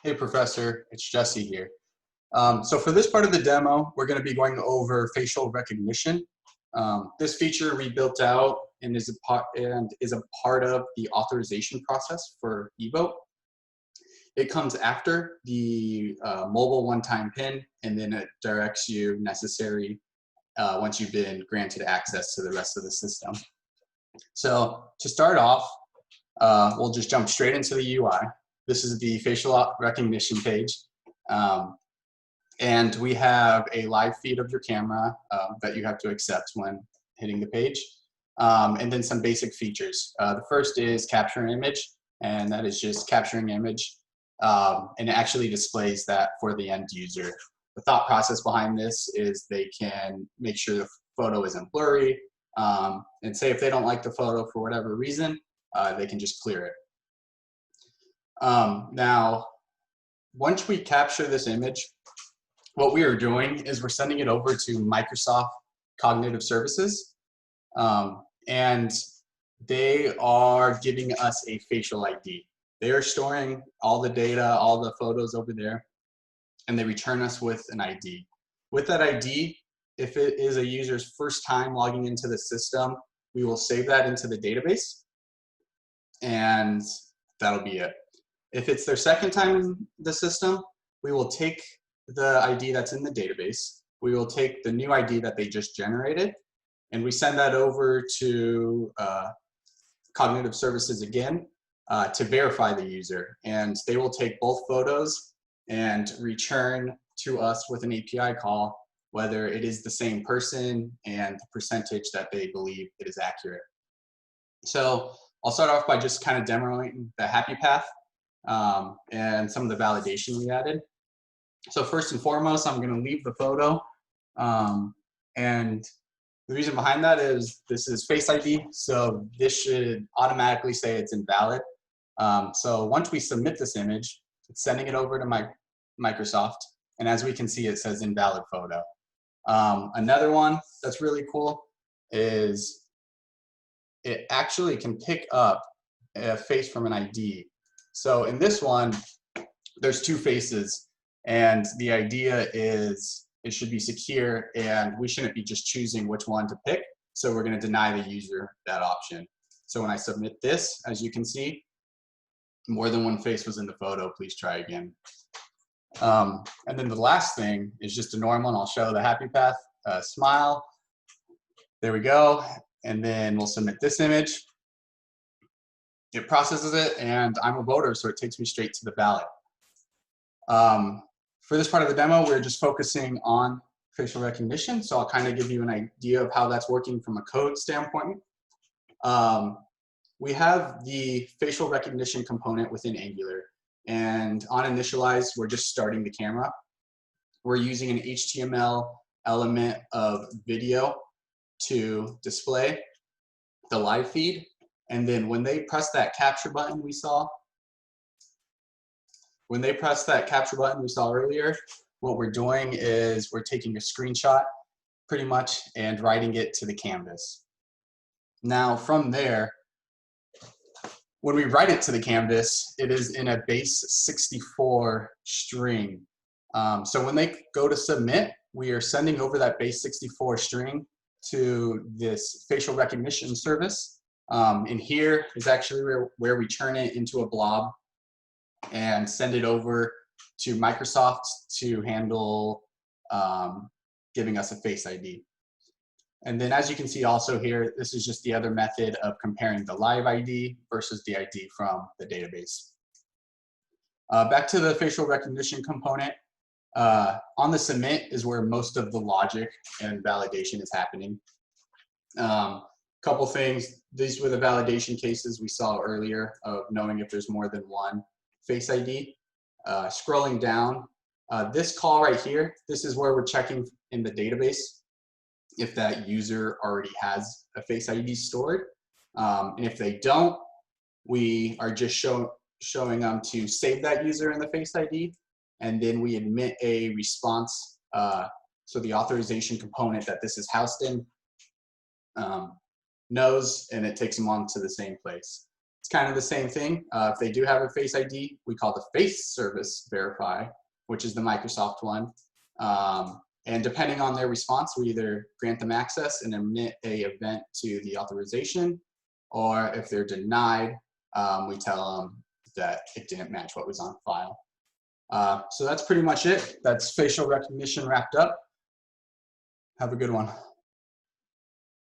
Hey, Professor, it's Jesse here. So for this part of the demo, we're going to be going over facial recognition. This feature we built out and is a part of the authorization process for eVote. It comes after the mobile one-time PIN, and then it directs you necessary once you've been granted access to the rest of the system. So to start off, we'll just jump straight into the UI. This is the facial recognition page. And we have a live feed of your camera that you have to accept when hitting the page. And then some basic features. The first is capture image, and that is just capturing image. And it actually displays that for the end user. The thought process behind this is they can make sure the photo isn't blurry, and say if they don't like the photo for whatever reason, they can just clear it. Now, once we capture this image, what we are doing is we're sending it over to Microsoft Cognitive Services, and they are giving us a facial ID. They are storing all the data, all the photos over there, and they return us with an ID. With that ID, if it is a user's first time logging into the system, we will save that into the database, and that'll be it. If it's their second time in the system, we will take the ID that's in the database, we will take the new ID that they just generated, and we send that over to Cognitive Services again to verify the user. And they will take both photos and return to us with an API call whether it is the same person and the percentage that they believe it is accurate. So I'll start off by just kind of demoing the happy path and some of the validation we added. So first and foremost, I'm going to leave the photo. And the reason behind that is this is Face ID, so this should automatically say it's invalid. So once we submit this image, it's sending it over to Microsoft, and as we can see, it says invalid photo. Another one that's really cool is it actually can pick up a face from an ID. So in this one, there's two faces, and the idea is it should be secure, and we shouldn't be just choosing which one to pick. So we're going to deny the user that option. So when I submit this, as you can see, more than one face was in the photo. Please try again. And then the last thing is just a normal, and I'll show the happy path, smile. There we go. And then we'll submit this image. It processes it, and I'm a voter, so it takes me straight to the ballot. For this part of the demo, we're just focusing on facial recognition, so I'll kind of give you an idea of how that's working from a code standpoint. We have the facial recognition component within Angular, and on initialize, we're just starting the camera. We're using an HTML element of video to display the live feed, and then when they press that capture button we saw, earlier, what we're doing is we're taking a screenshot pretty much and writing it to the canvas. Now from there, when we write it to the canvas, it is in a base 64 string. So when they go to submit, we are sending over that base 64 string to this facial recognition service. And here is actually where we turn it into a blob and send it over to Microsoft to handle giving us a Face ID. And then as you can see also here, this is just the other method of comparing the live ID versus the ID from the database. Back to the facial recognition component. On the submit is where most of the logic and validation is happening. Couple things, these were the validation cases we saw earlier of knowing if there's more than one Face ID. Scrolling down, this call right here, this is where we're checking in the database if that user already has a Face ID stored. And if they don't, we are just showing them to save that user in the Face ID, and then we admit a response. So the authorization component that this is housed in knows, and it takes them on to the same place. it's kind of the same thing. If they do have a Face ID, we call the Face Service Verify, which is the Microsoft one. And depending on their response, we either grant them access and emit a event to the authorization, or if they're denied, we tell them that it didn't match what was on file. So that's pretty much it. That's facial recognition wrapped up. Have a good one.